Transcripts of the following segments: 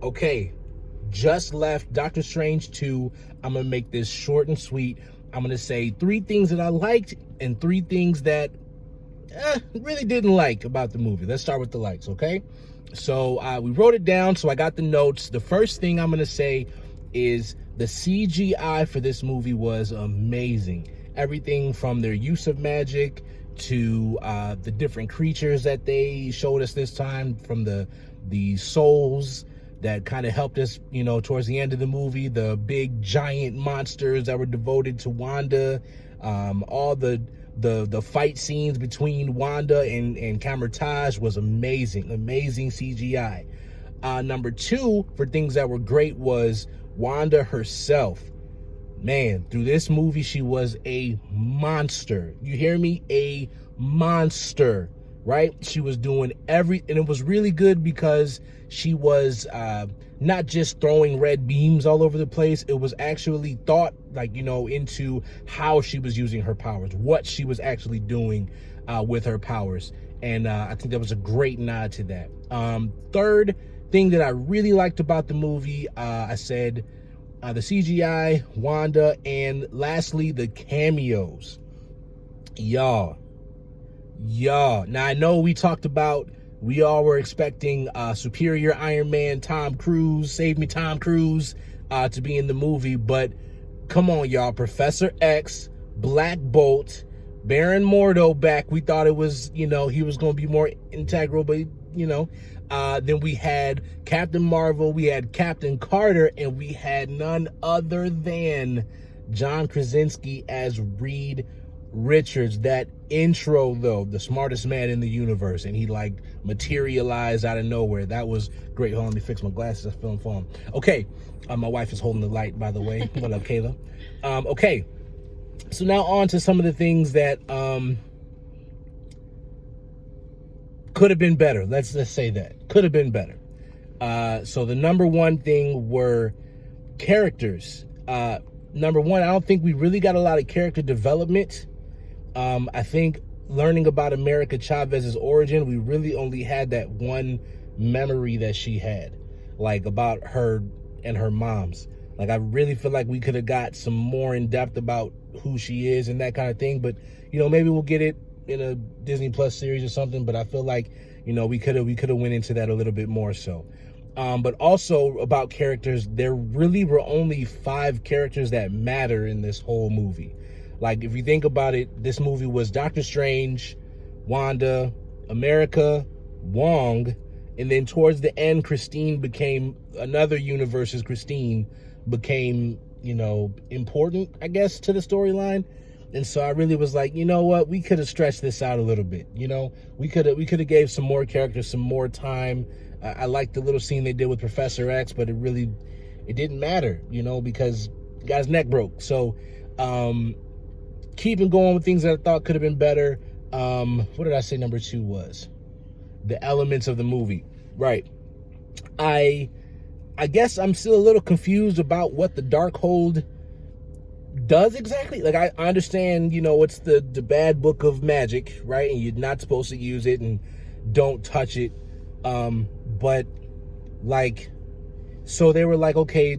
Okay, just left Doctor Strange 2. I'm going to make this short and sweet. I'm going to say 3 things that I liked and 3 things that really didn't like about the movie. Let's start with the likes, okay? So we wrote it down, so I got the notes. The first thing I'm going to say is the CGI for this movie was amazing. Everything from their use of magic to the different creatures that they showed us this time, from the souls that kind of helped us, you know, towards the end of the movie, the big giant monsters that were devoted to Wanda, all the fight scenes between Wanda and Kamar-Taj was amazing CGI. Number 2, for things that were great, was Wanda herself. Man, through this movie, she was a monster. You hear me? A monster, right? She was doing and it was really good because she was not just throwing red beams all over the place. It was actually thought, like, you know, into how she was using her powers, what she was actually doing with her powers. And I think that was a great nod to that. Third thing that I really liked about the movie, I said the CGI, Wanda, and lastly, the cameos. Y'all. Now, I know we talked about, we all were expecting Superior Iron Man Tom Cruise, Save Me Tom Cruise, to be in the movie, but come on, y'all. Professor X, Black Bolt, Baron Mordo back. We thought it was, you know, he was going to be more integral, but, you know, then we had Captain Marvel, we had Captain Carter, and we had none other than John Krasinski as Reed Richards. That intro, though, the smartest man in the universe, and he like materialized out of nowhere. That was great. Hold on, let me fix my glasses. I feel for him. Okay, my wife is holding the light, by the way. What up, Kayla? Okay, so now on to some of the things that could have been better. Let's say that could have been better. So the number one thing were characters. Number one, I don't think we really got a lot of character development. I think learning about America Chavez's origin, we really only had that one memory that she had, like about her and her mom's. Like, I really feel like we could have got some more in depth about who she is and that kind of thing. But, you know, maybe we'll get it in a Disney Plus series or something. But I feel like, you know, we could have went into that a little bit more so. But also about characters, there really were only 5 characters that matter in this whole movie. Like, if you think about it, this movie was Doctor Strange, Wanda, America, Wong, and then towards the end, Christine became, another universe's Christine became, you know, important, I guess, to the storyline. And so I really was like, you know what, we could have stretched this out a little bit. You know, we could have gave some more characters some more time. I liked the little scene they did with Professor X, but it didn't matter, you know, because the guy's neck broke. So keeping going with things that I thought could have been better. What did I say number 2 was? The elements of the movie. Right. I guess I'm still a little confused about what the Darkhold does exactly. Like, I understand, you know, it's the bad book of magic, right? And you're not supposed to use it and don't touch it. But like, so they were like, okay,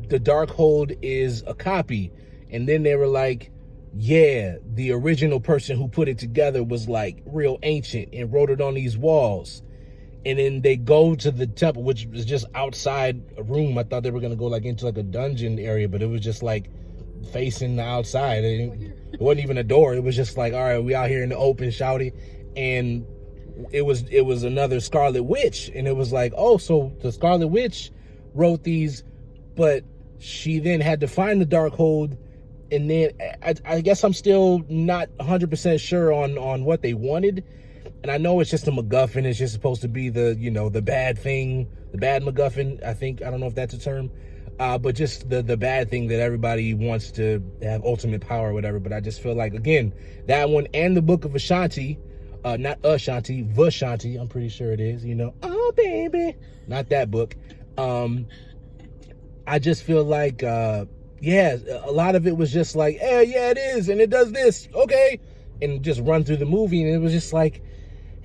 the Darkhold is a copy. And then they were like, yeah, the original person who put it together was like real ancient and wrote it on these walls. And then they go to the temple, which was just outside a room. I thought they were going to go like into like a dungeon area, but it was just like facing the outside. It wasn't even a door. It was just like, all right, we out here in the open shouting. And it was another Scarlet Witch. And it was like, oh, so the Scarlet Witch wrote these, but she then had to find the Darkhold. And then I guess I'm still not 100% sure on what they wanted. And I know it's just a MacGuffin. It's just supposed to be the, you know, the bad thing, the bad MacGuffin, I think. I don't know if that's a term. But just the bad thing that everybody wants to have ultimate power or whatever. But I just feel like, again, that one and the Book of Ashanti, not Ashanti, Vashanti, I'm pretty sure it is, you know. Oh, baby. Not that book. I just feel like, yeah, a lot of it was just like, yeah, it is, and it does this, okay, and just run through the movie, and it was just like,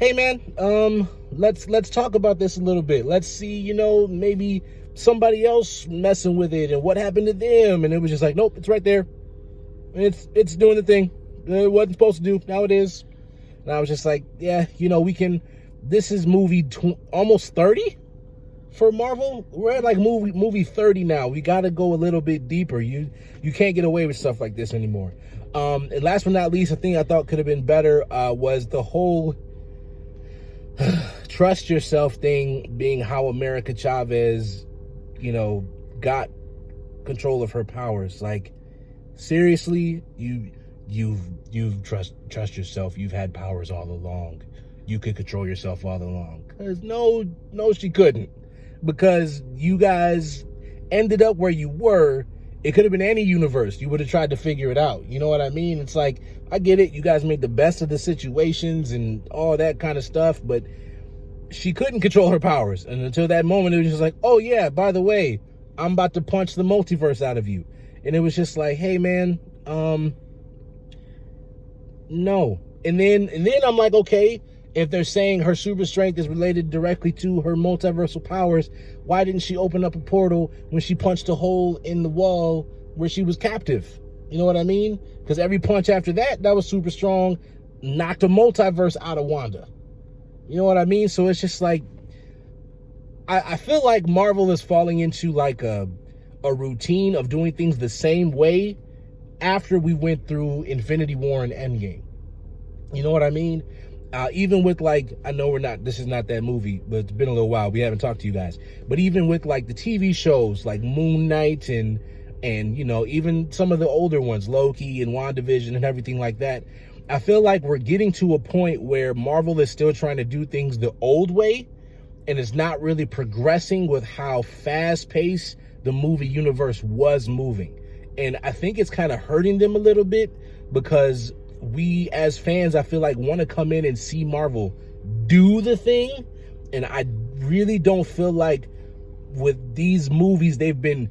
hey man, let's talk about this a little bit. Let's see, maybe somebody else messing with it and what happened to them. And it was just like, nope, it's right there. It's doing the thing. It wasn't supposed to do. Now it is. And I was just like, yeah, we can. This is movie almost 30 for Marvel. We're at like movie 30 now. We got to go a little bit deeper. You can't get away with stuff like this anymore. And last but not least, a thing I thought could have been better was the whole trust yourself thing, being how America Chavez, got control of her powers. Like, seriously, you've trust yourself. You've had powers all along. You could control yourself all along. Because no, she couldn't. Because you guys ended up where you were. It could have been any universe. You would have tried to figure it out. You know what I mean? It's like, I get it. You guys made the best of the situations and all that kind of stuff. But she couldn't control her powers. And until that moment, it was just like, oh yeah, by the way, I'm about to punch the multiverse out of you. And it was just like, hey man, no. And then I'm like, okay, if they're saying her super strength is related directly to her multiversal powers, why didn't she open up a portal when she punched a hole in the wall where she was captive? You know what I mean? Because every punch after that was super strong, knocked a multiverse out of Wanda. You know what I mean? So it's just like, I feel like Marvel is falling into like a routine of doing things the same way after we went through Infinity War and Endgame. You know what I mean? Even with like, I know this is not that movie, but it's been a little while. We haven't talked to you guys. But even with like the TV shows like Moon Knight and even some of the older ones, Loki and WandaVision and everything like that, I feel like we're getting to a point where Marvel is still trying to do things the old way and it's not really progressing with how fast-paced the movie universe was moving. And I think it's kind of hurting them a little bit because we as fans, I feel like, want to come in and see Marvel do the thing. And I really don't feel like with these movies, they've been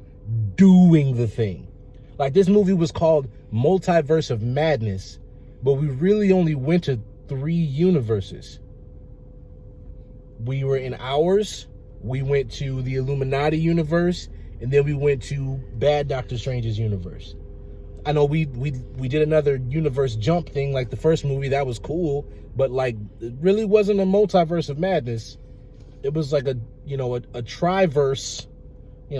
doing the thing. Like, this movie was called Multiverse of Madness, but we really only went to 3 universes. We were in ours, we went to the Illuminati universe, and then we went to Bad Doctor Strange's universe. I know we did another universe jump thing like the first movie. That was cool, but like, it really wasn't a multiverse of madness. It was like a triverse,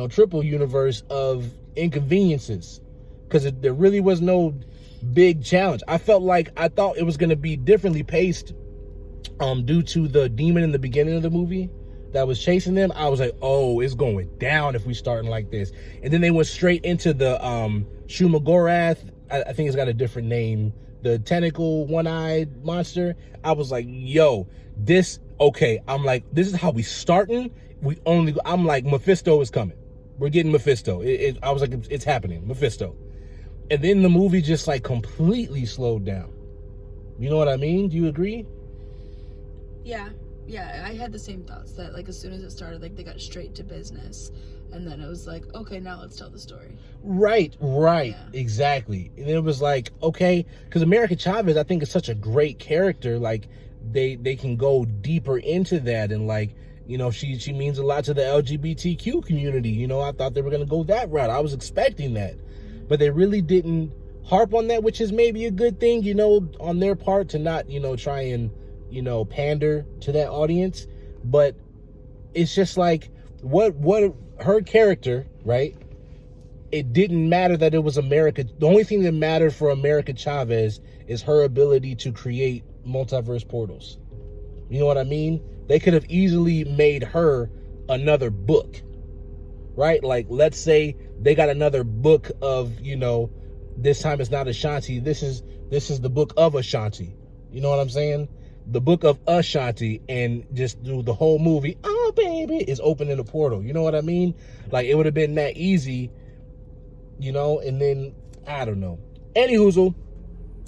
triple universe of inconveniences, because there really was no big challenge. I thought it was going to be differently paced due to the demon in the beginning of the movie that was chasing them. I was like, oh, it's going down if we starting like this. And then they went straight into the Shumagorath. I think it's got a different name. The tentacle, one-eyed monster. I was like, yo, I'm like, this is how we starting. I'm like, Mephisto is coming. We're getting Mephisto. I was like, it's happening, Mephisto. And then the movie just like completely slowed down. You know what I mean? Do you agree? Yeah, I had the same thoughts that like as soon as it started, like they got straight to business, and then it was like, okay, now let's tell the story. Right, yeah. Exactly. And it was like, okay, because America Chavez, I think, is such a great character. Like they can go deeper into that, and like, she means a lot to the LGBTQ community. I thought they were gonna go that route. I was expecting that, but they really didn't harp on that, which is maybe a good thing, on their part, to not, try and pander to that audience. But it's just like, what her character, right? It didn't matter that it was America. The only thing that mattered for America Chavez is her ability to create multiverse portals. You know what I mean? They could have easily made her another book, right? Like, let's say they got another book of, this time it's not Ashanti. This is the book of Ashanti. You know what I'm saying? The book of Ashanti, and just do the whole movie, oh baby, is opening a portal. You know what I mean? Like, it would have been that easy, and then, I don't know. Anywhoozle,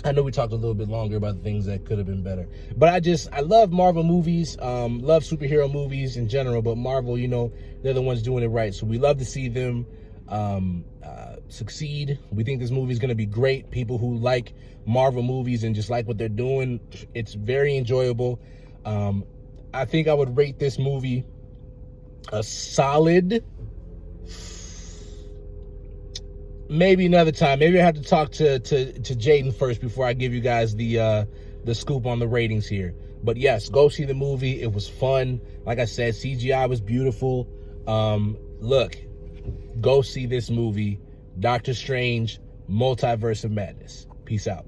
I know we talked a little bit longer about the things that could have been better, but I love Marvel movies, love superhero movies in general, but Marvel, they're the ones doing it right. So we love to see them succeed. We think this movie is going to be great. People who like Marvel movies and just like what they're doing, it's very enjoyable. I think I would rate this movie a solid. Maybe another time. Maybe I have to talk to Jaden first before I give you guys the scoop on the ratings here. But yes, go see the movie. It was fun. Like I said, CGI was beautiful. Look, go see this movie, Doctor Strange, Multiverse of Madness. Peace out.